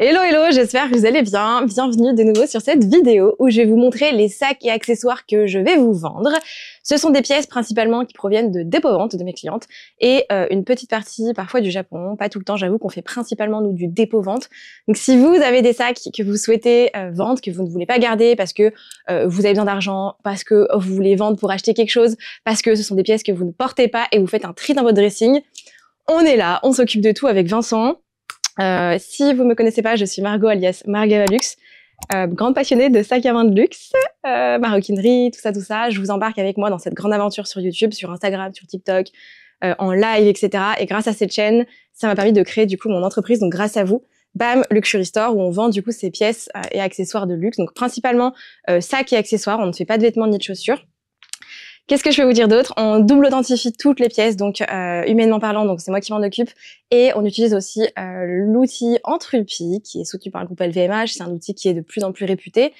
Hello hello, j'espère que vous allez bien. Bienvenue de nouveau sur cette vidéo où je vais vous montrer les sacs et accessoires que je vais vous vendre. Ce sont des pièces principalement qui proviennent de dépôt-vente de mes clientes et une petite partie parfois du Japon. Pas tout le temps, j'avoue qu'on fait principalement nous du dépôt-vente. Donc si vous avez des sacs que vous souhaitez vendre, que vous ne voulez pas garder parce que vous avez besoin d'argent, parce que vous voulez vendre pour acheter quelque chose, parce que ce sont des pièces que vous ne portez pas et vous faites un tri dans votre dressing, on est là, on s'occupe de tout avec Vincent. Si vous me connaissez pas, je suis Margot alias Margavalux, grande passionnée de sacs à main de luxe, maroquinerie, tout ça. Je vous embarque avec moi dans cette grande aventure sur YouTube, sur Instagram, sur TikTok, en live, etc. Et grâce à cette chaîne, ça m'a permis de créer du coup mon entreprise. Donc grâce à vous, Bam Luxury Store, où on vend du coup ces pièces et accessoires de luxe. Donc principalement sacs et accessoires. On ne fait pas de vêtements ni de chaussures. Qu'est-ce que je peux vous dire d'autre? On double authentifie toutes les pièces, donc humainement parlant, donc c'est moi qui m'en occupe. Et on utilise aussi l'outil Entrupi, qui est soutenu par le groupe LVMH. C'est un outil qui est de plus en plus réputé.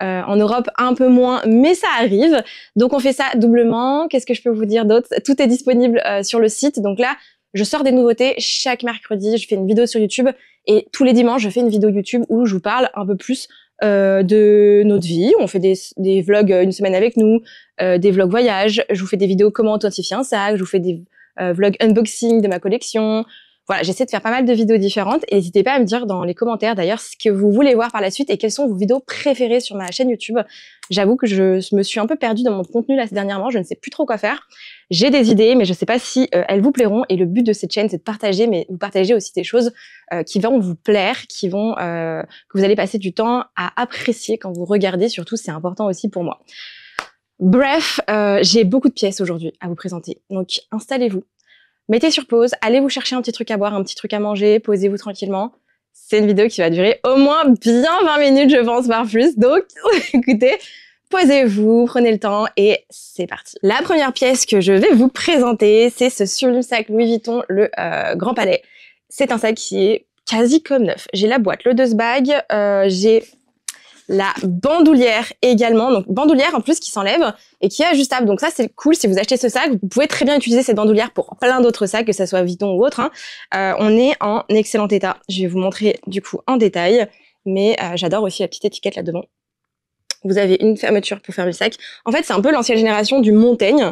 En Europe, un peu moins, mais ça arrive. Donc on fait ça doublement. Qu'est-ce que je peux vous dire d'autre? Tout est disponible sur le site. Donc là, je sors des nouveautés chaque mercredi. Je fais une vidéo sur YouTube et tous les dimanches, je fais une vidéo YouTube où je vous parle un peu plus de notre vie. On fait des vlogs une semaine avec nous, des vlogs voyage. Je vous fais des vidéos comment authentifier un sac. Je vous fais des vlogs unboxing de ma collection. Voilà, j'essaie de faire pas mal de vidéos différentes et n'hésitez pas à me dire dans les commentaires d'ailleurs ce que vous voulez voir par la suite et quelles sont vos vidéos préférées sur ma chaîne YouTube. J'avoue que je me suis un peu perdue dans mon contenu là dernièrement, je ne sais plus trop quoi faire. J'ai des idées mais je ne sais pas si elles vous plairont et le but de cette chaîne c'est de partager, mais vous partagez aussi des choses qui vont vous plaire, que vous allez passer du temps à apprécier quand vous regardez, surtout c'est important aussi pour moi. Bref, j'ai beaucoup de pièces aujourd'hui à vous présenter, donc installez-vous. Mettez sur pause, allez vous chercher un petit truc à boire, un petit truc à manger, posez-vous tranquillement. C'est une vidéo qui va durer au moins bien 20 minutes, je pense, voire plus. Donc, écoutez, posez-vous, prenez le temps et c'est parti. La première pièce que je vais vous présenter, c'est ce sublime sac Louis Vuitton, le Grand Palais. C'est un sac qui est quasi comme neuf. J'ai la boîte, le dust bag, j'ai la bandoulière également, donc bandoulière en plus qui s'enlève et qui est ajustable. Donc ça c'est cool, si vous achetez ce sac, vous pouvez très bien utiliser cette bandoulière pour plein d'autres sacs, que ça soit Vuitton ou autre. On est en excellent état. Je vais vous montrer du coup en détail, mais j'adore aussi la petite étiquette là devant. Vous avez une fermeture pour fermer le sac. En fait c'est un peu l'ancienne génération du Montaigne.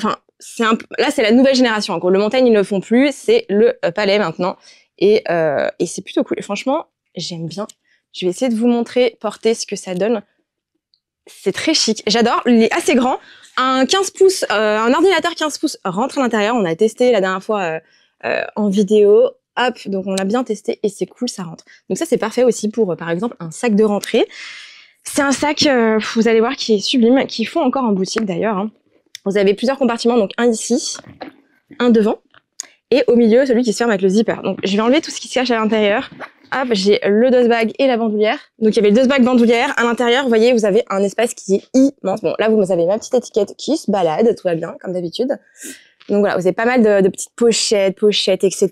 Enfin là c'est la nouvelle génération. En gros, le Montaigne ils ne le font plus, c'est le Palais maintenant et c'est plutôt cool. Et franchement j'aime bien. Je vais essayer de vous montrer, porter ce que ça donne. C'est très chic. J'adore. Il est assez grand. Un 15 pouces, un ordinateur 15 pouces rentre à l'intérieur. On a testé la dernière fois en vidéo. Hop, donc on l'a bien testé et c'est cool, ça rentre. Donc ça, c'est parfait aussi pour, par exemple, un sac de rentrée. C'est un sac, vous allez voir, qui est sublime, qu'ils font encore en boutique d'ailleurs. Hein. Vous avez plusieurs compartiments, donc un ici, un devant. Et au milieu, celui qui se ferme avec le zipper. Donc je vais enlever tout ce qui se cache à l'intérieur. Hop, j'ai le dust bag et la bandoulière. Donc il y avait le dust bag bandoulière. À l'intérieur, vous voyez, vous avez un espace qui est immense. Bon, là, vous avez ma petite étiquette qui se balade, tout va bien, comme d'habitude. Donc voilà, vous avez pas mal de petites pochettes, etc.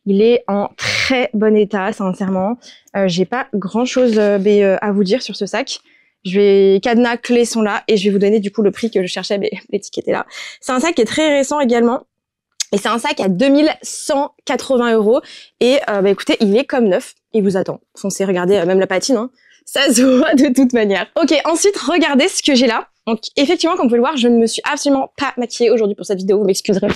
Il est en très bon état, sincèrement. J'ai pas grand-chose à vous dire sur ce sac. Cadenas, clés sont là et je vais vous donner du coup le prix que je cherchais, mais l'étiquette est là. C'est un sac qui est très récent également. Et c'est un sac à 2180 €. Et écoutez, il est comme neuf. Il vous attend. Foncez, regardez, même la patine, hein. Ça se voit de toute manière. Ok, ensuite, regardez ce que j'ai là. Donc, effectivement, comme vous pouvez le voir, je ne me suis absolument pas maquillée aujourd'hui pour cette vidéo. Vous m'excuserez.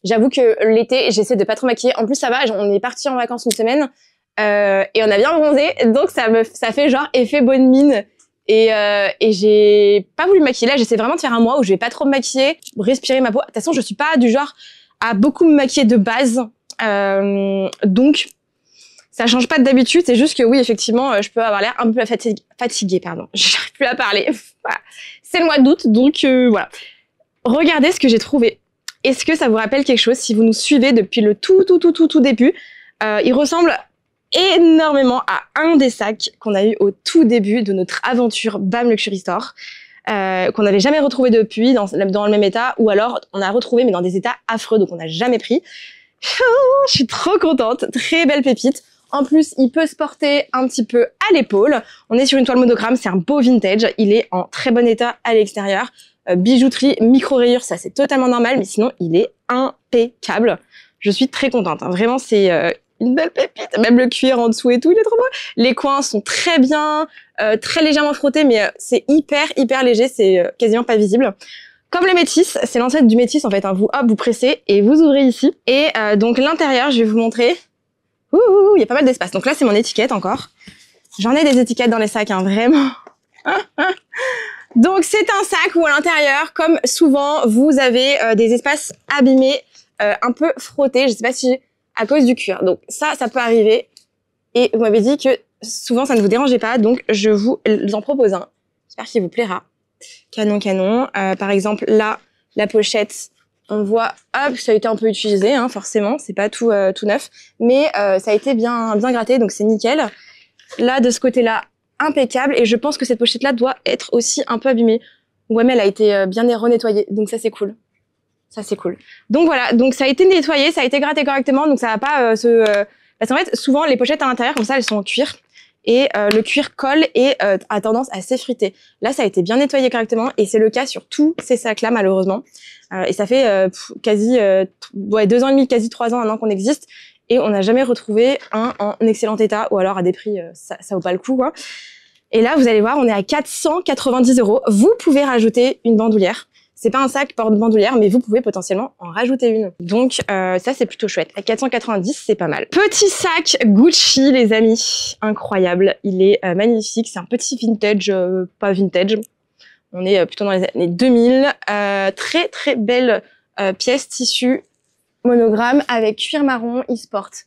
J'avoue que l'été, j'essaie de pas trop maquiller. En plus, ça va, on est parti en vacances une semaine. Et on a bien bronzé. Donc, ça fait genre effet bonne mine. Et j'ai pas voulu me maquiller. Là, j'essaie vraiment de faire un mois où je vais pas trop me maquiller, respirer ma peau. De toute façon, je suis pas du genre à beaucoup me maquiller de base, donc ça change pas d'habitude, c'est juste que oui effectivement je peux avoir l'air un peu fatiguée, pardon, j'arrive plus à parler. Voilà. C'est le mois d'août donc voilà. Regardez ce que j'ai trouvé. Est-ce que ça vous rappelle quelque chose si vous nous suivez depuis le tout début? Il ressemble énormément à un des sacs qu'on a eu au tout début de notre aventure Bam Luxury Store. Qu'on n'avait jamais retrouvé depuis dans le même état, ou alors on a retrouvé mais dans des états affreux, donc on n'a jamais pris. Je suis trop contente, très belle pépite. En plus, il peut se porter un petit peu à l'épaule. On est sur une toile monogramme, c'est un beau vintage. Il est en très bon état à l'extérieur. Bijouterie, micro-rayures, ça c'est totalement normal, mais sinon il est impeccable. Je suis très contente, hein. Vraiment une belle pépite. Même le cuir en dessous et tout, il est trop beau. Les coins sont très bien, très légèrement frottés, mais c'est hyper léger, c'est quasiment pas visible. Comme le métis, c'est l'ancêtre du métis en fait. Hein. Vous pressez et vous ouvrez ici. Et donc l'intérieur, je vais vous montrer. Ouh, il y a pas mal d'espace. Donc là, c'est mon étiquette encore. J'en ai des étiquettes dans les sacs, hein, vraiment. Donc c'est un sac où à l'intérieur, comme souvent, vous avez des espaces abîmés, un peu frottés. Je sais pas si à cause du cuir. Donc ça peut arriver. Et vous m'avez dit que souvent ça ne vous dérangeait pas, donc je vous en propose un. J'espère qu'il vous plaira. Canon. Par exemple là, la pochette, on voit, hop, ça a été un peu utilisé, hein, forcément, c'est pas tout neuf, mais ça a été bien gratté, donc c'est nickel. Là, de ce côté-là, impeccable, et je pense que cette pochette-là doit être aussi un peu abîmée. Ouais, mais elle a été bien renettoyée, donc ça c'est cool. Ça c'est cool. Donc voilà, donc ça a été nettoyé, ça a été gratté correctement, donc ça va pas parce qu'en fait, souvent les pochettes à l'intérieur, comme ça, elles sont en cuir. Et le cuir colle et a tendance à s'effriter. Là, ça a été bien nettoyé correctement et c'est le cas sur tous ces sacs-là, malheureusement. Et ça fait quasi 2 ans et demi, quasi 3 ans, 1 an qu'on existe. Et on n'a jamais retrouvé un en excellent état ou alors à des prix, ça vaut pas le coup, quoi. Et là, vous allez voir, on est à 490 €. Vous pouvez rajouter une bandoulière. C'est pas un sac porte-bandoulière, mais vous pouvez potentiellement en rajouter une. Donc ça, c'est plutôt chouette. À 490, c'est pas mal. Petit sac Gucci, les amis. Incroyable. Il est magnifique. C'est un petit vintage, pas vintage. On est plutôt dans les années 2000. Très belle pièce tissu monogramme avec cuir marron. Il se porte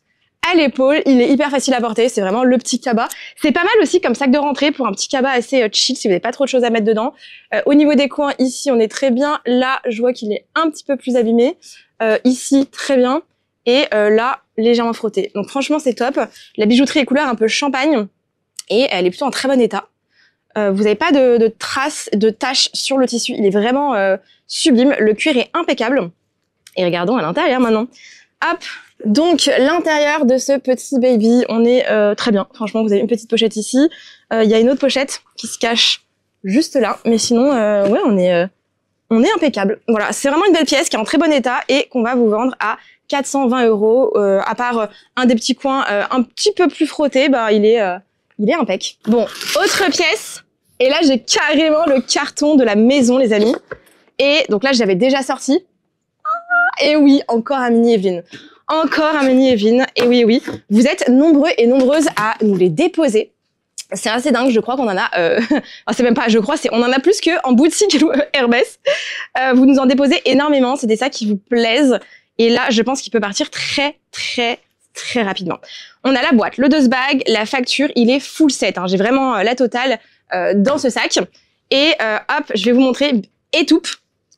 à l'épaule, il est hyper facile à porter, c'est vraiment le petit cabas. C'est pas mal aussi comme sac de rentrée pour un petit cabas assez chill si vous n'avez pas trop de choses à mettre dedans. Au niveau des coins, ici on est très bien. Là, je vois qu'il est un petit peu plus abîmé. Ici, très bien. Et là, légèrement frotté. Donc franchement, c'est top. La bijouterie est couleur un peu champagne et elle est plutôt en très bon état. Vous n'avez pas de traces, de taches sur le tissu. Il est vraiment sublime. Le cuir est impeccable. Et regardons à l'intérieur maintenant. Hop. Donc l'intérieur de ce petit baby, on est très bien. Franchement, vous avez une petite pochette ici. Il y a une autre pochette qui se cache juste là. Mais sinon, ouais, on est impeccable. Voilà, c'est vraiment une belle pièce qui est en très bon état et qu'on va vous vendre à 420 €. À part un des petits coins un petit peu plus frotté, bah il est impec. Bon, autre pièce. Et là, j'ai carrément le carton de la maison, les amis. Et donc là, j'avais déjà sorti. Et oui, encore un mini Evelyne. Encore un mini Evelyne. Et oui, vous êtes nombreux et nombreuses à nous les déposer. C'est assez dingue, je crois qu'on en a... c'est même pas, je crois, on en a plus qu'en boutique Hermès. Vous nous en déposez énormément, c'est des sacs qui vous plaisent. Et là, je pense qu'il peut partir très rapidement. On a la boîte, le dust bag, la facture, il est full set. Hein. J'ai vraiment la totale dans ce sac. Et hop, je vais vous montrer étoupe,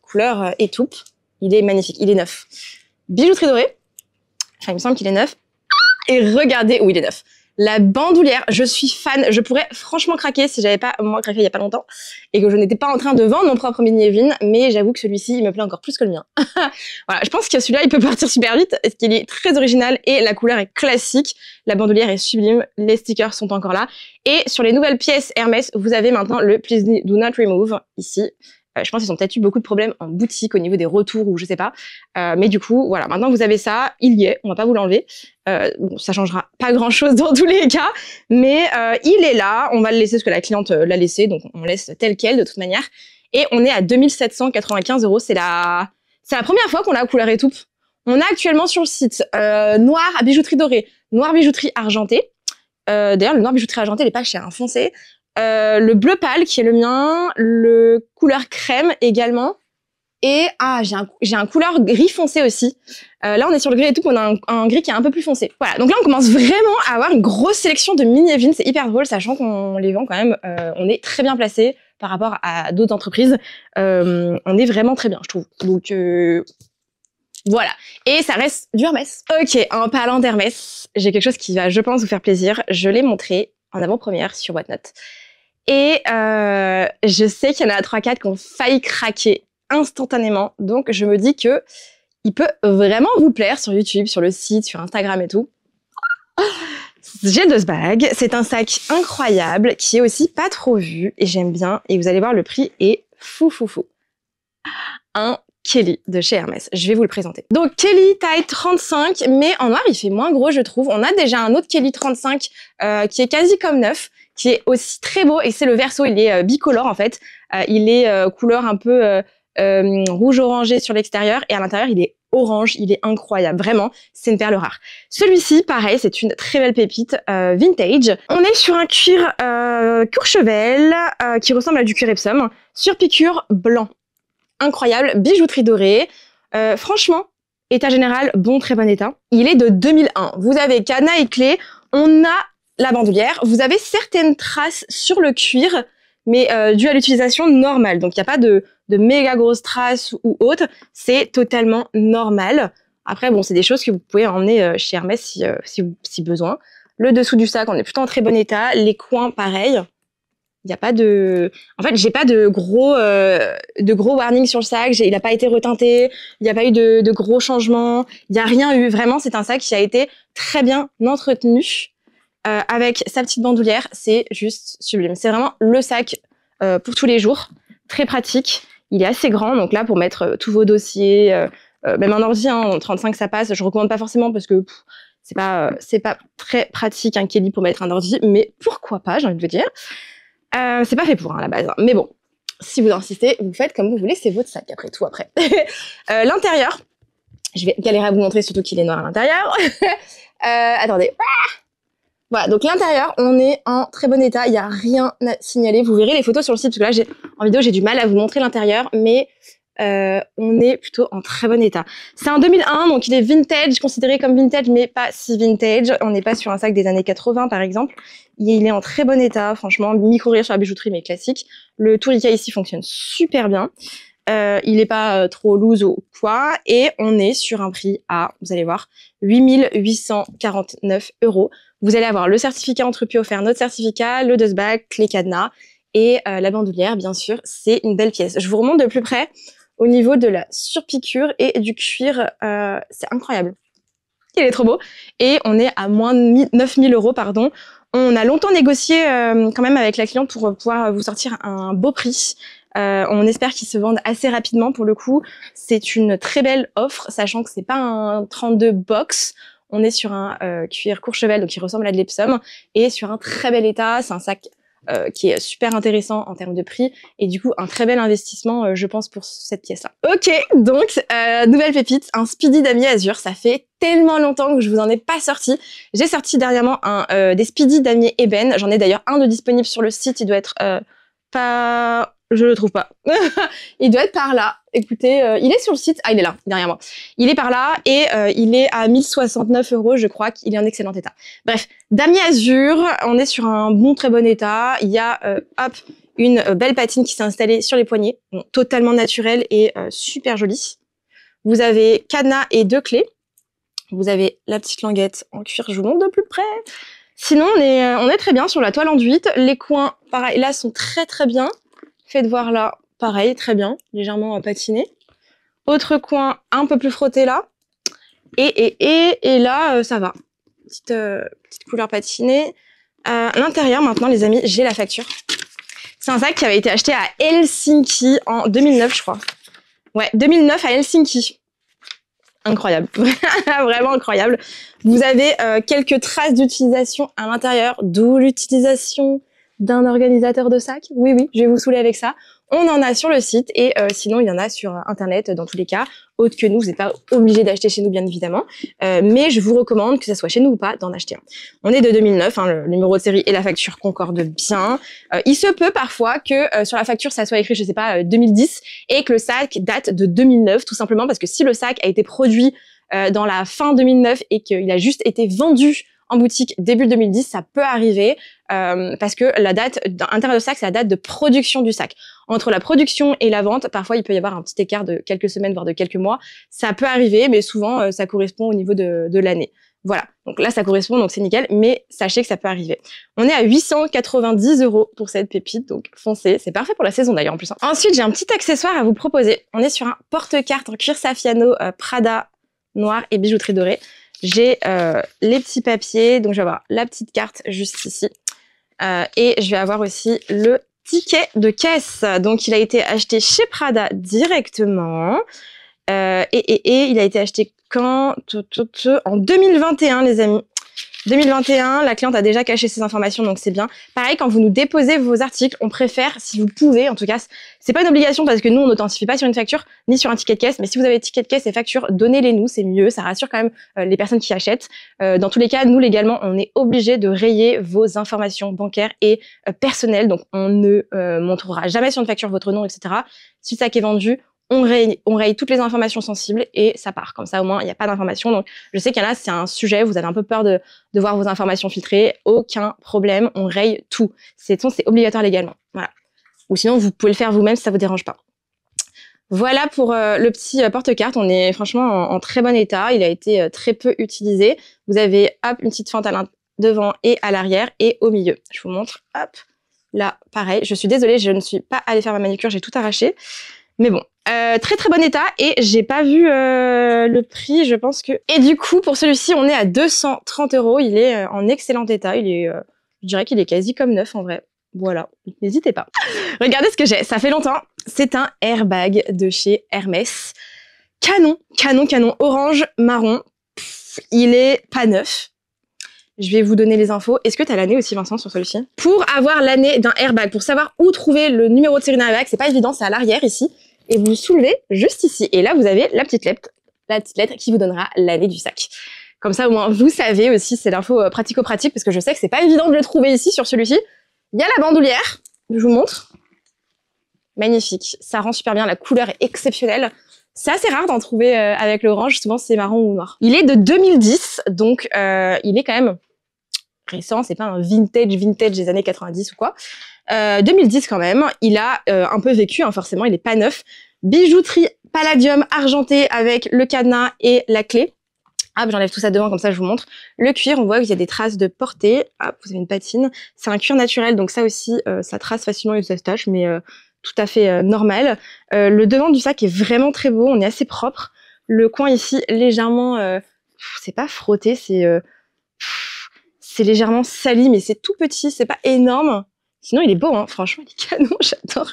couleur étoupe. Il est magnifique, il est neuf. Bijouterie dorée. Enfin, il me semble qu'il est neuf. Et regardez où il est neuf. La bandoulière, je suis fan. Je pourrais franchement craquer si j'avais pas, moi, craqué il y a pas longtemps et que je n'étais pas en train de vendre mon propre mini Evelyne. Mais j'avoue que celui-ci, il me plaît encore plus que le mien. Voilà, je pense que celui-là, il peut partir super vite parce qu'il est très original et la couleur est classique. La bandoulière est sublime. Les stickers sont encore là. Et sur les nouvelles pièces Hermès, vous avez maintenant le Please Do Not Remove ici. Je pense qu'ils ont peut-être eu beaucoup de problèmes en boutique au niveau des retours ou je sais pas. Mais du coup, voilà, maintenant vous avez ça, il y est, on va pas vous l'enlever. Bon, ça changera pas grand-chose dans tous les cas, mais il est là, on va le laisser parce que la cliente l'a laissé, donc on laisse tel quel de toute manière. Et on est à 2795 €, c'est la première fois qu'on l'a à couleur étoupe. On a actuellement sur le site noir à bijouterie dorée, noir bijouterie argentée. D'ailleurs, le noir bijouterie argentée, il est pas cher, hein, foncé. Le bleu pâle qui est le mien, le couleur crème également, et j'ai un couleur gris foncé aussi. Là on est sur le gris et tout, on a un gris qui est un peu plus foncé. Voilà, donc là on commence vraiment à avoir une grosse sélection de mini Evelyne, c'est hyper drôle, sachant qu'on les vend quand même, on est très bien placé par rapport à d'autres entreprises. On est vraiment très bien, je trouve. Donc voilà, et ça reste du Hermès. Ok, en parlant d'Hermès, j'ai quelque chose qui va, je pense, vous faire plaisir. Je l'ai montré en avant-première sur Whatnot. Et je sais qu'il y en a 3-4 qui ont failli craquer instantanément. Donc, je me dis que il peut vraiment vous plaire sur YouTube, sur le site, sur Instagram et tout. J'ai le dust bag. C'est un sac incroyable qui est aussi pas trop vu et j'aime bien. Et vous allez voir, le prix est fou. Un Kelly de chez Hermès. Je vais vous le présenter. Donc Kelly taille 35, mais en noir il fait moins gros je trouve. On a déjà un autre Kelly 35 qui est quasi comme neuf, qui est aussi très beau et c'est le verso. Il est bicolore en fait. Il est couleur un peu rouge orangé sur l'extérieur et à l'intérieur il est orange. Il est incroyable, vraiment. C'est une perle rare. Celui-ci, pareil, c'est une très belle pépite vintage. On est sur un cuir Courchevel qui ressemble à du cuir Epsom sur piqûre blanc. Incroyable, bijouterie dorée. Franchement, état général, très bon état. Il est de 2001. Vous avez cadenas et clé. On a la bandoulière. Vous avez certaines traces sur le cuir, mais dû à l'utilisation normale. Donc, il n'y a pas de méga grosses traces ou autre. C'est totalement normal. Après, bon, c'est des choses que vous pouvez emmener chez Hermès si besoin. Le dessous du sac, on est plutôt en très bon état. Les coins, pareil. Il n'y a pas de... En fait, j'ai pas de gros warning sur le sac. Il n'a pas été reteinté. Il n'y a pas eu de gros changements. Il n'y a rien eu. Vraiment, c'est un sac qui a été très bien entretenu. Avec sa petite bandoulière, c'est juste sublime. C'est vraiment le sac pour tous les jours. Très pratique. Il est assez grand. Donc là, pour mettre tous vos dossiers, même un ordi, hein, 35, ça passe. Je recommande pas forcément parce que c'est pas très pratique un Kelly pour mettre un ordi. Mais pourquoi pas, j'ai envie de vous dire. C'est pas fait pour à la base, hein. Mais bon, si vous insistez, vous faites comme vous voulez, c'est votre sac après tout après. L'intérieur, je vais galérer à vous montrer, surtout qu'il est noir à l'intérieur. Attendez. Voilà, donc l'intérieur, on est en très bon état, il n'y a rien à signaler. Vous verrez les photos sur le site, parce que là, en vidéo, j'ai du mal à vous montrer l'intérieur, mais on est plutôt en très bon état. C'est un 2001, donc il est vintage, considéré comme vintage, mais pas si vintage. On n'est pas sur un sac des années 80, par exemple. Il est en très bon état, franchement, micro-rire sur la bijouterie, mais classique. Le tourniquet ici fonctionne super bien. Il n'est pas trop loose ou quoi. Et on est sur un prix à, vous allez voir, 8 849 €. Vous allez avoir le certificat Entrepris offert, notre certificat, le dustbag, les cadenas et la bandoulière, bien sûr. C'est une belle pièce. Je vous remonte de plus près au niveau de la surpiqûre et du cuir. C'est incroyable. Il est trop beau. Et on est à moins de 9 000 €, pardon. On a longtemps négocié quand même avec la cliente pour pouvoir vous sortir un beau prix. On espère qu'ils se vendent assez rapidement pour le coup. C'est une très belle offre, sachant que c'est pas un 32 box. On est sur un cuir Courchevel, donc qui ressemble à de l'Epsom, et sur un très bel état. C'est un sac qui est super intéressant en termes de prix, et du coup un très bel investissement, je pense, pour cette pièce-là. Ok, donc nouvelle pépite, un Speedy damier azur. Ça fait tellement longtemps que je vous en ai pas sorti. J'ai sorti dernièrement des Speedy damier ébène. J'en ai d'ailleurs un de disponible sur le site. Il doit être pas... Je le trouve pas. Il doit être par là. Écoutez, il est sur le site. Ah, il est là, derrière moi. Il est par là et il est à 1069 €. Je crois qu'il est en excellent état. Bref, damier azur. On est sur un très bon état. Il y a, hop, une belle patine qui s'est installée sur les poignets. Bon, totalement naturelle et super jolie. Vous avez cadenas et 2 clés. Vous avez la petite languette en cuir. Je vous montre de plus près. Sinon, on est très bien sur la toile enduite. Les coins, pareil, là, sont très très bien. Faites voir là, pareil, très bien, légèrement patiné. Autre coin un peu plus frotté là. Et là, ça va. Petite couleur patinée. L'intérieur, maintenant, les amis, j'ai la facture. C'est un sac qui avait été acheté à Helsinki en 2009, je crois. Ouais, 2009 à Helsinki. Incroyable. Vraiment incroyable. Vous avez quelques traces d'utilisation à l'intérieur, d'où l'utilisation d'un organisateur de sac. Oui, je vais vous saouler avec ça. On en a sur le site et sinon, il y en a sur Internet dans tous les cas. Autre que nous, vous n'êtes pas obligé d'acheter chez nous, bien évidemment. Mais je vous recommande, que ce soit chez nous ou pas, d'en acheter un. On est de 2009, hein, le numéro de série et la facture concordent bien. Il se peut parfois que sur la facture, ça soit écrit, je sais pas, 2010 et que le sac date de 2009, tout simplement parce que si le sac a été produit dans la fin 2009 et qu'il a juste été vendu en boutique début 2010, ça peut arriver parce que la date d'intérieur de sac, c'est la date de production du sac. Entre la production et la vente, parfois il peut y avoir un petit écart de quelques semaines, voire de quelques mois. Ça peut arriver, mais souvent ça correspond au niveau de l'année. Voilà, donc là ça correspond, donc c'est nickel, mais sachez que ça peut arriver. On est à 890 € pour cette pépite, donc foncez, c'est parfait pour la saison d'ailleurs en plus. Ensuite, j'ai un petit accessoire à vous proposer. On est sur un porte-carte en cuir Saffiano Prada noir et bijouterie dorée. J'ai les petits papiers, donc je vais avoir la petite carte juste ici. Et je vais avoir aussi le ticket de caisse. Donc, il a été acheté chez Prada directement. Et il a été acheté quand? En 2021, les amis. 2021, la cliente a déjà caché ses informations, donc c'est bien. Pareil, quand vous nous déposez vos articles, on préfère, si vous pouvez, en tout cas, c'est pas une obligation parce que nous, on n'authentifie pas sur une facture ni sur un ticket de caisse, mais si vous avez ticket de caisse et facture, donnez-les nous, c'est mieux, ça rassure quand même les personnes qui achètent. Dans tous les cas, nous, légalement, on est obligé de rayer vos informations bancaires et personnelles, donc on ne montrera jamais sur une facture votre nom, etc. Si le sac est vendu, on raye toutes les informations sensibles et ça part. Comme ça, au moins, il n'y a pas d'informations. Donc, je sais qu'il y en a, c'est un sujet, vous avez un peu peur de voir vos informations filtrées. Aucun problème, on raye tout. C'est obligatoire légalement. Voilà. Ou sinon, vous pouvez le faire vous-même si ça vous dérange pas. Voilà pour le petit porte-carte. On est franchement en très bon état. Il a été très peu utilisé. Vous avez, hop, une petite fente devant et à l'arrière et au milieu. Je vous montre, hop. Là, pareil. Je suis désolée, je ne suis pas allée faire ma manucure, j'ai tout arraché. Mais bon, très très bon état et j'ai pas vu le prix, je pense que... Et du coup, pour celui-ci, on est à 230 €. Il est en excellent état. Il est, je dirais qu'il est quasi comme neuf en vrai. Voilà, n'hésitez pas. Regardez ce que j'ai, ça fait longtemps. C'est un airbag de chez Hermès. Canon, canon, canon, orange, marron. Pff, il est pas neuf. Je vais vous donner les infos. Est-ce que tu as l'année aussi, Vincent, sur celui-ci? Pour avoir l'année d'un airbag, pour savoir où trouver le numéro de série d'un airbag, c'est pas évident, c'est à l'arrière ici. Et vous soulevez juste ici. Et là, vous avez la petite lettre qui vous donnera l'année du sac. Comme ça, au moins, vous savez aussi, c'est l'info pratico-pratique, parce que je sais que c'est pas évident de le trouver ici, sur celui-ci. Il y a la bandoulière, je vous montre. Magnifique. Ça rend super bien, la couleur est exceptionnelle. C'est assez rare d'en trouver avec l'orange, souvent c'est marron ou noir. Il est de 2010, donc il est quand même récent, c'est pas un vintage des années 90 ou quoi. 2010 quand même, il a un peu vécu, hein, forcément, il est pas neuf. Bijouterie palladium argenté avec le cadenas et la clé. Hop, j'enlève tout ça devant, comme ça je vous montre. Le cuir, on voit qu'il y a des traces de portée. Hop, vous avez une patine. C'est un cuir naturel, donc ça aussi, ça trace facilement et ça se tache, mais tout à fait normal. Le devant du sac est vraiment très beau, on est assez propre. Le coin ici, légèrement, c'est pas frotté, c'est légèrement sali, mais c'est tout petit, c'est pas énorme. Sinon, il est beau, hein. Franchement, il est canon, j'adore.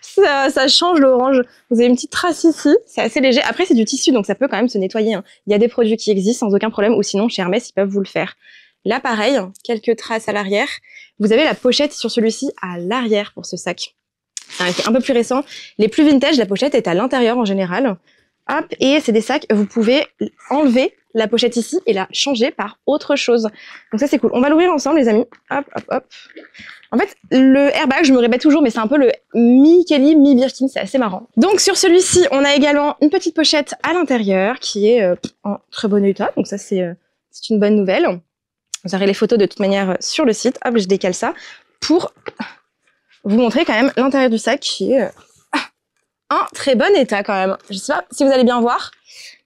Ça change l'orange. Vous avez une petite trace ici, c'est assez léger. Après, c'est du tissu, donc ça peut quand même se nettoyer, hein. Il y a des produits qui existent sans aucun problème, ou sinon, chez Hermès, ils peuvent vous le faire. Là, pareil, quelques traces à l'arrière. Vous avez la pochette sur celui-ci à l'arrière pour ce sac. C'est un peu plus récent. Les plus vintage, la pochette est à l'intérieur en général. Hop, et c'est des sacs, vous pouvez enlever la pochette ici et la changer par autre chose. Donc ça, c'est cool. On va l'ouvrir ensemble, les amis. Hop, hop, hop. En fait, le airbag, je me répète toujours, mais c'est un peu le mi-Kelly, mi-Birkin, c'est assez marrant. Donc sur celui-ci, on a également une petite pochette à l'intérieur qui est en très bon état. Donc ça, c'est une bonne nouvelle. Vous aurez les photos de toute manière sur le site. Hop, je décale ça pour vous montrer quand même l'intérieur du sac qui est en très bon état quand même. Je sais pas si vous allez bien voir,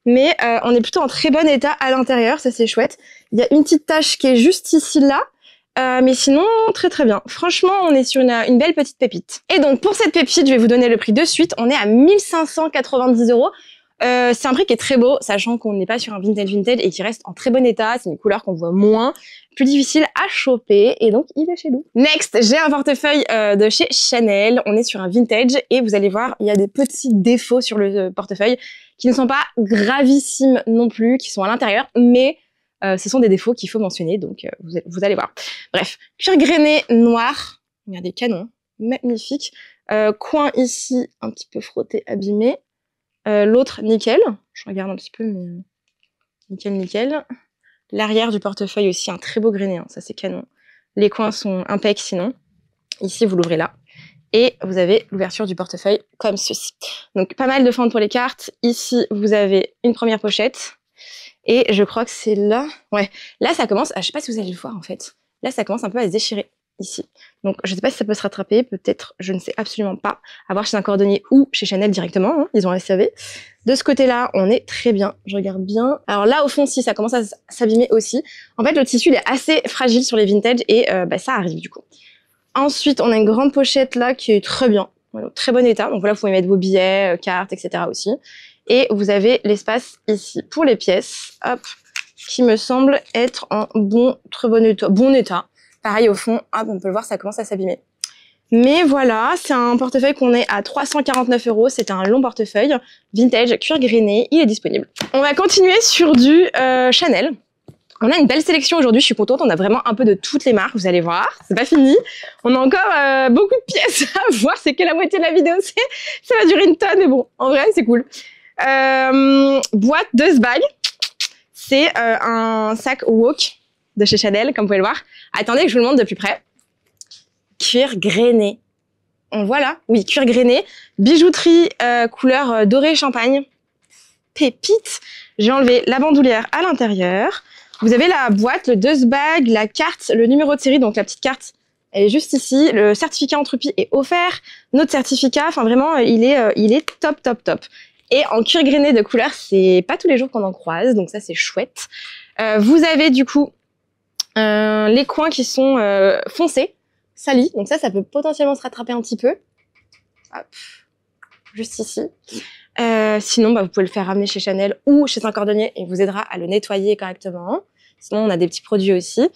mais on est plutôt en très bon état à l'intérieur, ça c'est chouette. Il y a une petite tache qui est juste ici là, mais sinon très très bien. Franchement, on est sur une belle petite pépite. Et donc pour cette pépite, je vais vous donner le prix de suite. On est à 1590 €. C'est un prix qui est très beau, sachant qu'on n'est pas sur un vintage et qui reste en très bon état. C'est une couleur qu'on voit moins, plus difficile à choper, et donc il est chez nous. Next, j'ai un portefeuille de chez Chanel. On est sur un vintage et vous allez voir, il y a des petits défauts sur le portefeuille qui ne sont pas gravissimes non plus, qui sont à l'intérieur, mais ce sont des défauts qu'il faut mentionner, donc vous allez voir. Bref, cuir grainé noir, regardez, canon, magnifique. Coin ici, un petit peu frotté, abîmé. L'autre, nickel. Je regarde un petit peu, mais nickel, nickel. L'arrière du portefeuille aussi, un très beau grainé, hein, ça c'est canon. Les coins sont impeccables sinon. Ici, vous l'ouvrez là. Et vous avez l'ouverture du portefeuille comme ceci. Donc, pas mal de fentes pour les cartes. Ici, vous avez une première pochette. Et je crois que c'est là. Ouais, là, ça commence. Je sais pas si vous allez le voir en fait. Là, ça commence un peu à se déchirer ici. Donc, je sais pas si ça peut se rattraper. Peut-être, je ne sais absolument pas. À voir chez un cordonnier ou chez Chanel directement. Hein, ils ont un SAV. De ce côté-là, on est très bien. Je regarde bien. Alors là, au fond, si ça commence à s'abîmer aussi. En fait, le tissu, il est assez fragile sur les vintage et ça arrive du coup. Ensuite, on a une grande pochette là qui est très bien. Voilà, très bon état. Donc voilà, vous pouvez mettre vos billets, cartes, etc. aussi. Et vous avez l'espace ici pour les pièces, hop, qui me semble être en très bon état. Pareil au fond, hop, on peut le voir, ça commence à s'abîmer. Mais voilà, c'est un portefeuille qu'on est à 349 €. C'est un long portefeuille vintage, cuir grainé. Il est disponible. On va continuer sur du Chanel. On a une belle sélection aujourd'hui, je suis contente. On a vraiment un peu de toutes les marques, vous allez voir. C'est pas fini. On a encore beaucoup de pièces à voir. C'est que la moitié de la vidéo. Ça va durer une tonne, mais bon, en vrai, c'est cool. Boîte de bag. C'est un sac Walk de chez Chanel, comme vous pouvez le voir. Attendez que je vous le montre de plus près. Cuir grainé. On le voit là? Oui, cuir grainé. Bijouterie couleur doré champagne. Pépite. J'ai enlevé la bandoulière à l'intérieur. Vous avez la boîte, le dust bag, la carte, le numéro de série. Donc la petite carte, elle est juste ici. Le certificat Entropie est offert. Notre certificat, enfin vraiment, il est top, top, top. Et en cuir grainé de couleur, c'est pas tous les jours qu'on en croise. Donc ça, c'est chouette. Vous avez du coup les coins qui sont foncés. Salis, donc ça peut potentiellement se rattraper un petit peu. Hop, juste ici. Sinon, vous pouvez le faire ramener chez Chanel ou chez Saint-Cordonnier et il vous aidera à le nettoyer correctement. Sinon, on a des petits produits aussi.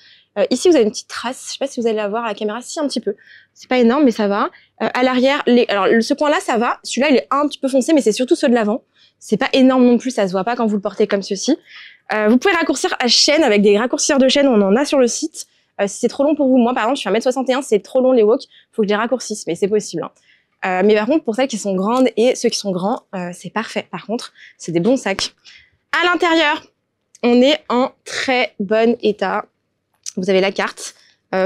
Ici, vous avez une petite trace. Je sais pas si vous allez la voir à la caméra. Si, un petit peu. C'est pas énorme, mais ça va. À l'arrière, alors ce coin-là, ça va. Celui-là, il est un petit peu foncé, mais c'est surtout ceux de l'avant. C'est pas énorme non plus, ça se voit pas quand vous le portez comme ceci. Vous pouvez raccourcir à chaîne avec des raccourcisseurs de chaîne. On en a sur le site. Si c'est trop long pour vous, moi par exemple, je suis 1m61, c'est trop long les walks, faut que je les raccourcisse, mais c'est possible. Hein. Mais par contre, pour celles qui sont grandes et ceux qui sont grands, c'est parfait. Par contre, c'est des bons sacs. À l'intérieur, on est en très bon état. Vous avez la carte.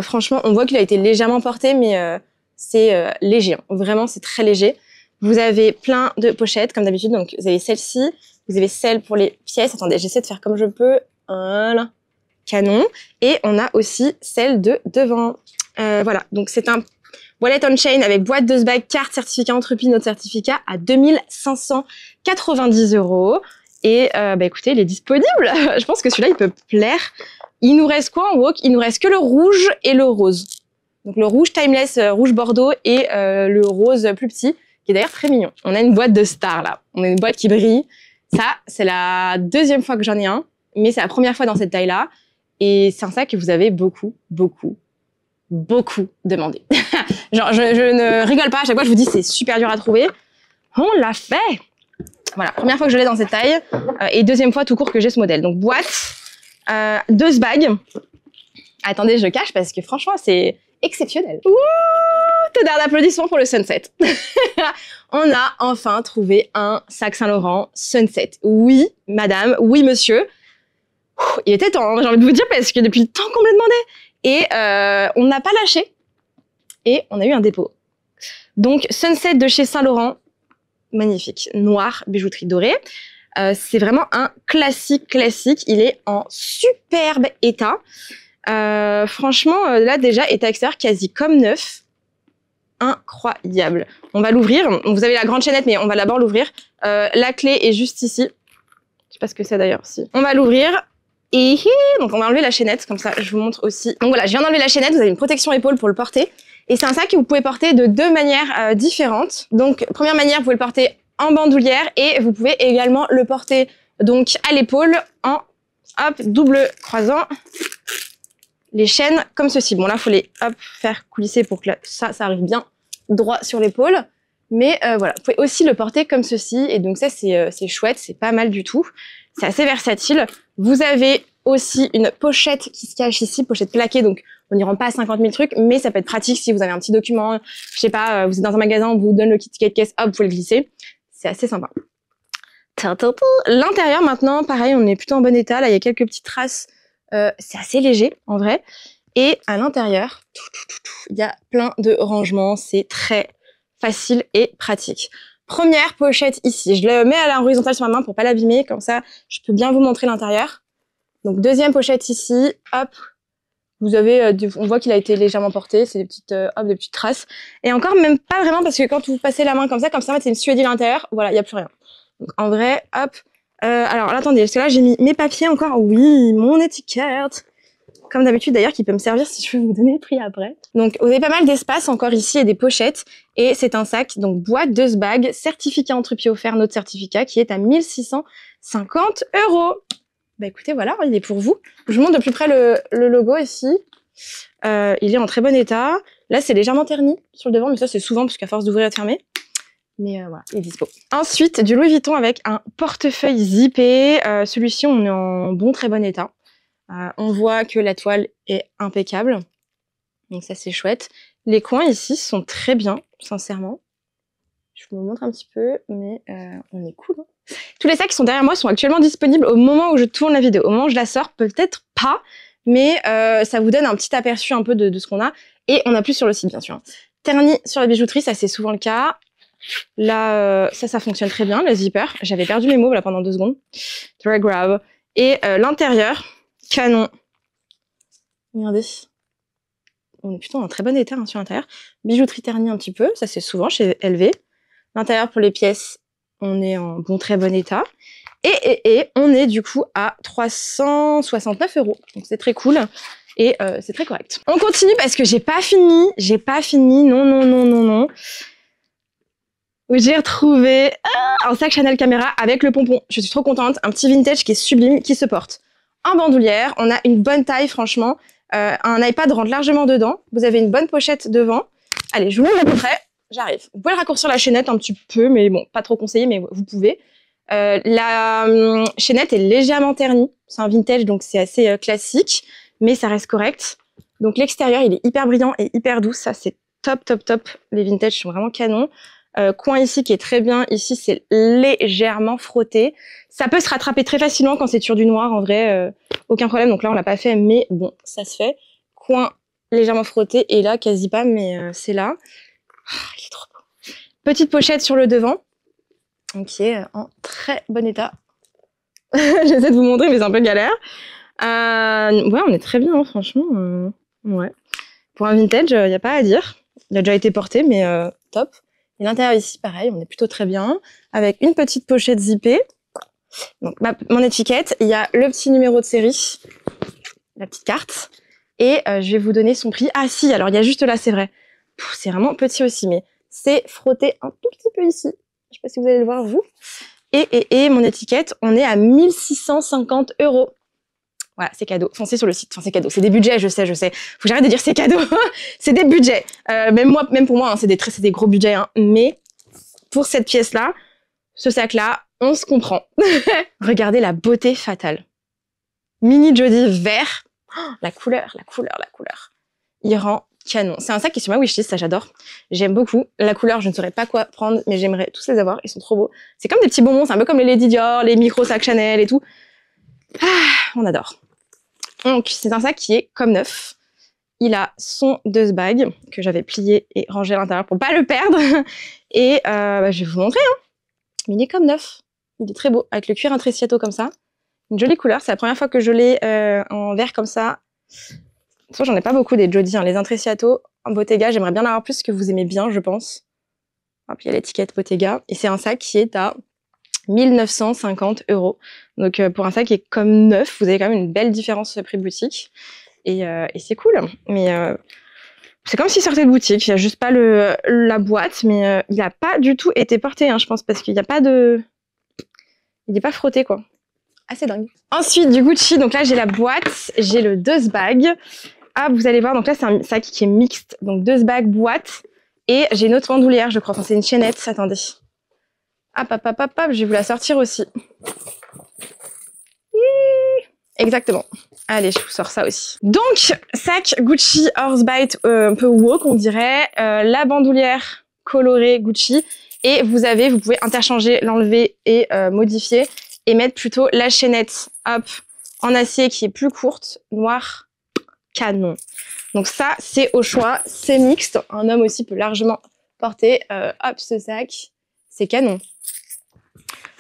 Franchement, on voit qu'il a été légèrement porté, mais c'est léger. Hein. Vraiment, c'est très léger. Vous avez plein de pochettes, comme d'habitude. Donc, vous avez celle-ci, vous avez celle pour les pièces. Attendez, j'essaie de faire comme je peux. Voilà. Canon. Et on a aussi celle de devant. Voilà, donc c'est un wallet on chain avec boîte de bag, carte, certificat Entropie, notre certificat à 2590 €. Et écoutez, il est disponible. Je pense que celui-là, il peut plaire. Il nous reste quoi en walk? Il nous reste que le rouge et le rose. Donc le rouge timeless, rouge bordeaux et le rose plus petit, qui est d'ailleurs très mignon. On a une boîte de star là. On a une boîte qui brille. Ça, c'est la deuxième fois que j'en ai un, mais c'est la première fois dans cette taille-là. Et c'est un sac que vous avez beaucoup demandé. Genre, je ne rigole pas, à chaque fois je vous dis c'est super dur à trouver. On l'a fait. Voilà, première fois que je l'ai dans cette taille et deuxième fois tout court que j'ai ce modèle. Donc boîte, deux bagues. Attendez, je cache parce que franchement c'est exceptionnel. Ouh, tonnerre d'applaudissements pour le Sunset. On a enfin trouvé un sac Saint-Laurent Sunset. Oui, madame, oui, monsieur. Il était temps, hein, j'ai envie de vous dire, parce que depuis le temps qu'on me le demandait. Et on n'a pas lâché. Et on a eu un dépôt. Donc, Sunset de chez Saint-Laurent. Magnifique. Noir, bijouterie dorée. C'est vraiment un classique. Il est en superbe état. Franchement, là, déjà, état extérieur quasi comme neuf. Incroyable. On va l'ouvrir. Vous avez la grande chaînette, mais on va d'abord l'ouvrir. La clé est juste ici. Je sais pas ce que c'est d'ailleurs. Si. On va l'ouvrir. Et donc on va enlever la chaînette, comme ça je vous montre aussi. Donc voilà, je viens d'enlever la chaînette, vous avez une protection épaule pour le porter. Et c'est un sac que vous pouvez porter de deux manières différentes. Donc première manière, vous pouvez le porter en bandoulière et vous pouvez également le porter donc à l'épaule en hop, double croisant les chaînes comme ceci. Bon là, il faut les hop, faire coulisser pour que ça arrive bien droit sur l'épaule. Mais voilà, vous pouvez aussi le porter comme ceci. Et donc ça, c'est chouette, c'est pas mal du tout. C'est assez versatile. Vous avez aussi une pochette qui se cache ici, pochette plaquée, donc on n'y rend pas à 50 000 trucs, mais ça peut être pratique si vous avez un petit document, je sais pas, vous êtes dans un magasin, on vous donne le kit ticket de caisse, hop, vous pouvez le glisser. C'est assez sympa. L'intérieur maintenant, pareil, on est plutôt en bon état. Là, il y a quelques petites traces. C'est assez léger, en vrai. Et à l'intérieur, il y a plein de rangements. C'est très facile et pratique. Première pochette ici. Je le mets à l'horizontale sur ma main pour pas l'abîmer. Comme ça, je peux bien vous montrer l'intérieur. Donc, deuxième pochette ici. Hop. Vous avez, on voit qu'il a été légèrement porté. C'est des petites, des petites traces. Et encore, même pas vraiment, parce que quand vous passez la main comme ça, c'est une suédine à l'intérieur. Voilà, il n'y a plus rien. Donc, en vrai, hop. Alors, attendez, parce que là, j'ai mis mes papiers encore. Oui, mon étiquette. Comme d'habitude, d'ailleurs, qui peut me servir si je veux vous donner le prix après. Donc, vous avez pas mal d'espace encore ici et des pochettes. Et c'est un sac, donc boîte de bag, certificat Entropie offert, notre certificat, qui est à 1650 €. Bah écoutez, voilà, il est pour vous. Je vous montre de plus près le logo ici. Il est en très bon état. Là, c'est légèrement terni sur le devant, mais ça, c'est souvent parce qu'à force d'ouvrir et de fermer. Mais voilà, il est dispo. Ensuite, du Louis Vuitton avec un portefeuille zippé. Celui-ci, on est en bon, très bon état. On voit que la toile est impeccable. Donc ça, c'est chouette. Les coins ici sont très bien, sincèrement. Je vous montre un petit peu, mais on est cool. Hein. Tous les sacs qui sont derrière moi sont actuellement disponibles au moment où je tourne la vidéo. Au moment où je la sors, peut-être pas, mais ça vous donne un petit aperçu un peu de ce qu'on a. Et on a plus sur le site, bien sûr. Terni sur la bijouterie, ça c'est souvent le cas. Là, ça fonctionne très bien, le zipper. J'avais perdu mes mots là pendant 2 secondes. Très grave. Et l'intérieur, canon. Regardez. On est plutôt en très bon état hein, sur l'intérieur. Bijouterie ternie un petit peu, ça c'est souvent chez LV. L'intérieur pour les pièces, on est en très bon état. Et on est du coup à 369 €. Donc c'est très cool et c'est très correct. On continue parce que j'ai pas fini. Non. Où j'ai retrouvé un sac Chanel Camera avec le pompon. Je suis trop contente. Un petit vintage qui est sublime, qui se porte en bandoulière. On a une bonne taille, franchement. Un iPad rentre largement dedans. Vous avez une bonne pochette devant. Allez, je vous montre à peu près. J'arrive. Vous pouvez le raccourcir la chaînette un petit peu, mais bon, pas trop conseillé, mais vous pouvez. La chaînette est légèrement ternie. C'est un vintage, donc c'est assez classique, mais ça reste correct. Donc l'extérieur, il est hyper brillant et hyper doux. Ça, c'est top. Les vintages sont vraiment canons. Coin ici qui est très bien. Ici, c'est légèrement frotté. Ça peut se rattraper très facilement quand c'est sur du noir, en vrai. Aucun problème. Donc là, on l'a pas fait, mais bon, ça se fait. Coin légèrement frotté et là, quasi pas, mais c'est là. Oh, il est trop beau. Petite pochette sur le devant, qui est en très bon état. J'essaie de vous montrer, mais c'est un peu galère. Ouais, on est très bien, hein, franchement. Ouais. Pour un vintage, il n'y a pas à dire. Il a déjà été porté, mais top. Et l'intérieur ici, pareil, on est plutôt très bien. Avec une petite pochette zippée. Donc, mon étiquette, il y a le petit numéro de série, la petite carte. Et je vais vous donner son prix. Ah si, alors il y a juste là, c'est vrai. C'est vraiment petit aussi, mais c'est frotté un tout petit peu ici. Je sais pas si vous allez le voir, vous. Et mon étiquette, on est à 1650 €. Voilà, c'est cadeau. Foncez sur le site. Enfin, c'est cadeau. C'est des budgets, je sais. Faut que j'arrête de dire c'est cadeau. C'est des budgets. Même pour moi, hein, c'est des gros budgets. Hein. Mais pour cette pièce-là, ce sac-là, on se comprend. Regardez la beauté fatale. Mini Jody vert. Oh, la couleur. Il rend canon. C'est un sac qui est sur ma wishlist, ça j'adore. J'aime beaucoup. La couleur, je ne saurais pas quoi prendre, mais j'aimerais tous les avoir. Ils sont trop beaux. C'est comme des petits bonbons. C'est un peu comme les Lady Dior, les micro sacs Chanel et tout. On adore. Donc, c'est un sac qui est comme neuf. Il a son dust bag que j'avais plié et rangé à l'intérieur pour pas le perdre. Et je vais vous montrer. Hein. Mais il est comme neuf. Il est très beau, avec le cuir intrecciato comme ça. Une jolie couleur. C'est la première fois que je l'ai en vert comme ça. Soit j'en ai pas beaucoup des Jody. Hein. Les intrecciato en Bottega, j'aimerais bien en avoir plus que vous aimez bien, je pense. Et puis il y a l'étiquette Bottega. Et c'est un sac qui est à 1950 €. Donc pour un sac qui est comme neuf, vous avez quand même une belle différence prix boutique. Et c'est cool. Mais c'est comme s'il sortait de boutique. Il n'y a juste pas la boîte, mais il n'a pas du tout été porté, hein, je pense, parce qu'il n'y a pas de... Il n'est pas frotté, quoi. Assez dingue. Ensuite, du Gucci, donc là, j'ai la boîte, j'ai le dust bag. Ah, vous allez voir, donc là, c'est un sac qui est mixte. Donc dust bag, boîte. Et j'ai une autre bandoulière, je crois. Enfin, c'est une chaînette. Attendez. Hop, je vais vous la sortir aussi. Exactement. Allez, je vous sors ça aussi. Donc, sac Gucci Horsebite, un peu woke, on dirait. La bandoulière colorée Gucci. Et vous pouvez interchanger, l'enlever et modifier. Et mettre plutôt la chaînette, hop, en acier qui est plus courte, noir, canon. Donc ça, c'est au choix, c'est mixte. Un homme aussi peut largement porter, hop, ce sac. C'est canon.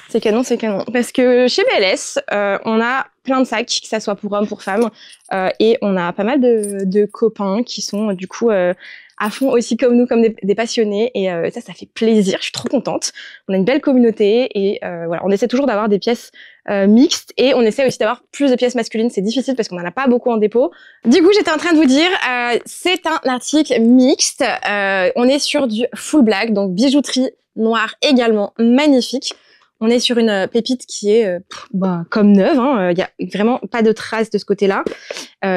C'est canon. Parce que chez BLS, on a plein de sacs, que ça soit pour hommes, pour femmes. Et on a pas mal de copains qui sont du coup à fond aussi comme nous, comme des passionnés. Et ça fait plaisir. Je suis trop contente. On a une belle communauté. Et voilà, on essaie toujours d'avoir des pièces mixtes. Et on essaie aussi d'avoir plus de pièces masculines. C'est difficile parce qu'on n'en a pas beaucoup en dépôt. Du coup, j'étais en train de vous dire, c'est un article mixte. On est sur du full black, donc bijouterie noire également, magnifique. On est sur une pépite qui est comme neuve. Il y a vraiment pas de traces de ce côté-là.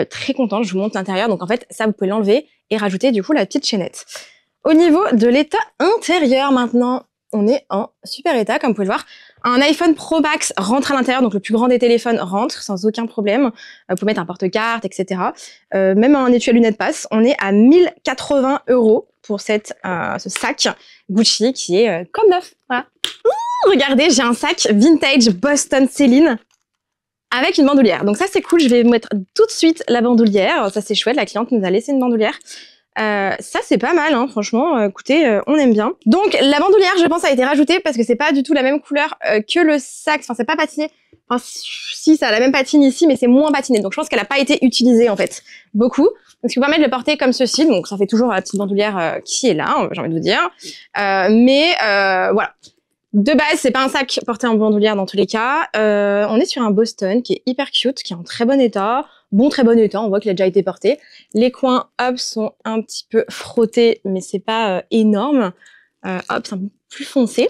Très contente, je vous montre l'intérieur. Donc en fait, ça, vous pouvez l'enlever et rajouter du coup la petite chaînette. Au niveau de l'état intérieur maintenant, on est en super état, comme vous pouvez le voir. Un iPhone Pro Max rentre à l'intérieur, donc le plus grand des téléphones rentre sans aucun problème. Vous pouvez mettre un porte-carte, etc. Même un étui à lunettes passe. On est à 1080 € pour ce sac Gucci qui est comme neuf. Voilà. Regardez, j'ai un sac vintage Boston Céline avec une bandoulière. Donc ça, c'est cool. Je vais vous mettre tout de suite la bandoulière. Ça, c'est chouette. La cliente nous a laissé une bandoulière. Ça, c'est pas mal, hein, franchement. Écoutez, on aime bien. Donc, la bandoulière, je pense, a été rajoutée parce que c'est pas du tout la même couleur que le sac. Enfin, c'est pas patiné. Enfin, si, ça a la même patine ici, mais c'est moins patiné. Donc, je pense qu'elle a pas été utilisée, en fait, beaucoup. Donc, ce qui vous permet de le porter comme ceci. Donc, ça fait toujours la petite bandoulière qui est là, j'ai envie de vous dire. Voilà. De base, c'est pas un sac porté en bandoulière dans tous les cas. On est sur un Boston qui est hyper cute, qui est en très bon état. Bon, très bon état, on voit qu'il a déjà été porté. Les coins, hop, sont un petit peu frottés, mais c'est pas énorme. Hop, c'est un peu plus foncé.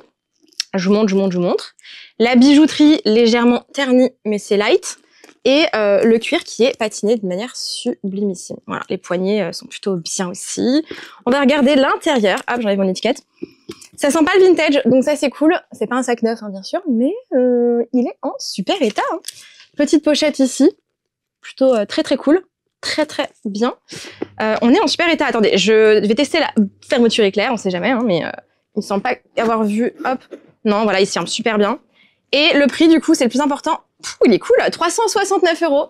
Je vous montre. La bijouterie, légèrement ternie, mais c'est light. Et le cuir qui est patiné de manière sublimissime. Voilà, les poignets sont plutôt bien aussi. On va regarder l'intérieur. Hop, j'enlève mon étiquette. Ça sent pas le vintage, donc ça c'est cool. C'est pas un sac neuf, hein, bien sûr, mais il est en super état. Hein. Petite pochette ici. Plutôt très très cool, très bien. On est en super état. Attendez, je vais tester la fermeture éclair, on sait jamais, hein, mais il ne semble pas avoir vu. Hop, non, voilà, il se ferme super bien. Et le prix, du coup, c'est le plus important. Il est cool, 369 €.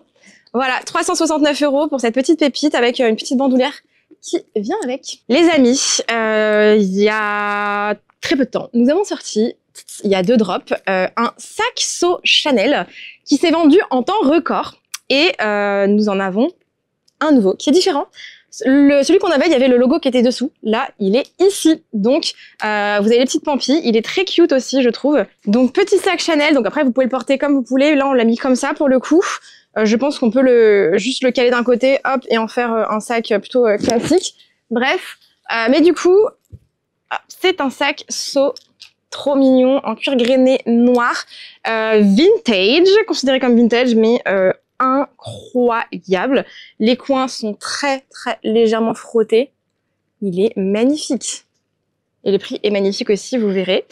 Voilà, 369 € pour cette petite pépite avec une petite bandoulière qui vient avec. Les amis, il y a très peu de temps, nous avons sorti, il y a 2 drops, un sac seau Chanel qui s'est vendu en temps record. Et nous en avons un nouveau qui est différent. Celui qu'on avait, il y avait le logo qui était dessous. Là, il est ici. Donc, vous avez les petites pampilles. Il est très cute aussi, je trouve. Donc, petit sac Chanel. Donc après, vous pouvez le porter comme vous voulez. Là, on l'a mis comme ça pour le coup. Je pense qu'on peut juste le caler d'un côté, hop, et en faire un sac plutôt classique. Bref. Mais du coup, c'est un sac seau trop mignon, en cuir grainé noir. Vintage, considéré comme vintage, mais incroyable. Les coins sont très légèrement frottés. Il est magnifique. Et le prix est magnifique aussi, vous verrez.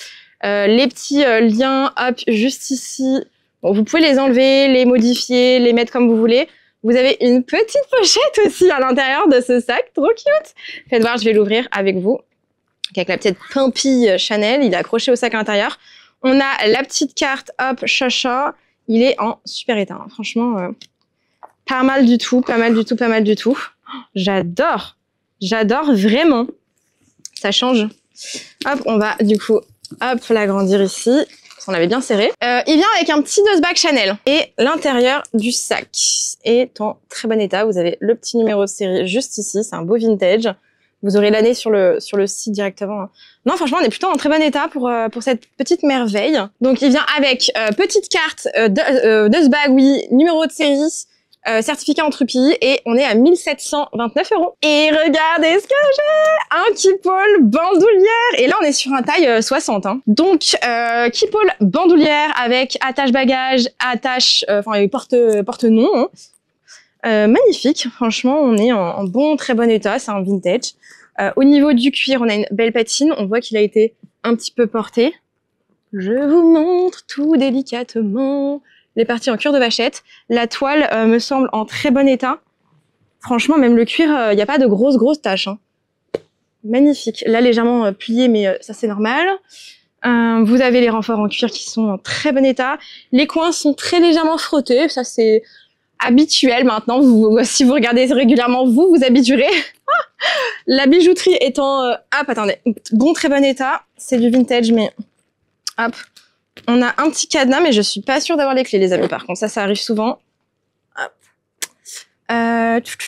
Les petits liens, hop, juste ici. Bon, vous pouvez les enlever, les modifier, les mettre comme vous voulez. Vous avez une petite pochette aussi à l'intérieur de ce sac, trop cute. Faites voir, je vais l'ouvrir avec vous. Avec la petite pampille Chanel, il est accroché au sac à l'intérieur. On a la petite carte, hop, chacha. Il est en super état, hein. Franchement, pas mal du tout. J'adore vraiment. Ça change. Hop, on va du coup, hop, l'agrandir ici. On l'avait bien serré. Il vient avec un petit nose-bag Chanel. Et l'intérieur du sac est en très bon état. Vous avez le petit numéro de série juste ici. C'est un beau vintage. Vous aurez l'année sur le site directement. Non, franchement, on est plutôt en très bon état pour cette petite merveille. Donc, il vient avec petite carte de ce bag, oui, numéro de série, certificat en Trupi, et on est à 1729 €. Et regardez ce que j'ai! Un keepall bandoulière. Et là, on est sur un taille 60. Hein. Donc, keepall bandoulière avec attache bagage, porte-nom. Hein. Magnifique, franchement, on est en très bon état, c'est un vintage. Au niveau du cuir, on a une belle patine, on voit qu'il a été un petit peu porté. Je vous montre tout délicatement les parties en cuir de vachette. La toile me semble en très bon état. Franchement, même le cuir, il n'y a pas de grosses taches. Hein. Magnifique. Là, légèrement plié, mais ça c'est normal. Vous avez les renforts en cuir qui sont en très bon état. Les coins sont très légèrement frottés, ça c'est habituel maintenant. Si vous regardez régulièrement, vous habituerez. La bijouterie étant hop, attendez, très bon état. C'est du vintage, mais hop, on a un petit cadenas, mais je suis pas sûre d'avoir les clés, les amis. Par contre, ça arrive souvent. Hop.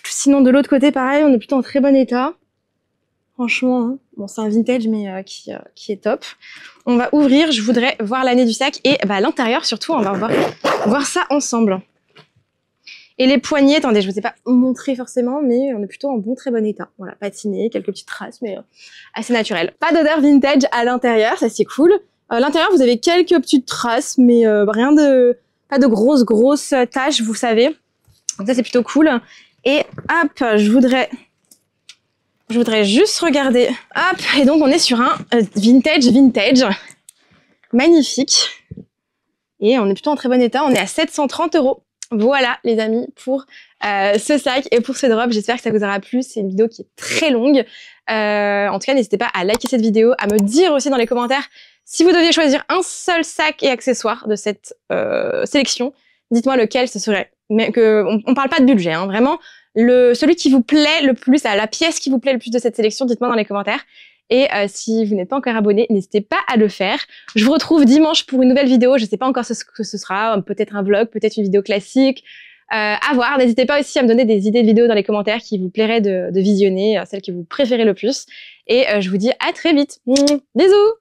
Sinon, de l'autre côté, pareil, on est plutôt en très bon état. Franchement, hein. Bon, c'est un vintage, mais qui est top. On va ouvrir. Je voudrais voir l'année du sac et l'intérieur surtout. On va voir ça ensemble. Et les poignées, attendez, je ne vous ai pas montré forcément, mais on est plutôt en très bon état. Voilà, patiné, quelques petites traces, mais assez naturel. Pas d'odeur vintage à l'intérieur, ça c'est cool. L'intérieur, vous avez quelques petites traces, mais rien de... Pas de grosses taches, vous savez. Donc ça, c'est plutôt cool. Et hop, je voudrais juste regarder. Hop, et donc on est sur un vintage. Magnifique. Et on est plutôt en très bon état. On est à 730 €. Voilà, les amis, pour ce sac et pour ce drop. J'espère que ça vous aura plu. C'est une vidéo qui est très longue. En tout cas, n'hésitez pas à liker cette vidéo, à me dire aussi dans les commentaires si vous deviez choisir un seul sac et accessoire de cette sélection. Dites-moi lequel ce serait. Mais on parle pas de budget, hein, vraiment. Celui qui vous plaît le plus, la pièce qui vous plaît le plus de cette sélection, dites-moi dans les commentaires. Et si vous n'êtes pas encore abonné, n'hésitez pas à le faire. Je vous retrouve dimanche pour une nouvelle vidéo. Je ne sais pas encore ce que ce sera. Peut-être un vlog, peut-être une vidéo classique. À voir. N'hésitez pas aussi à me donner des idées de vidéos dans les commentaires qui vous plairaient de visionner, celles que vous préférez le plus. Et je vous dis à très vite. Bisous!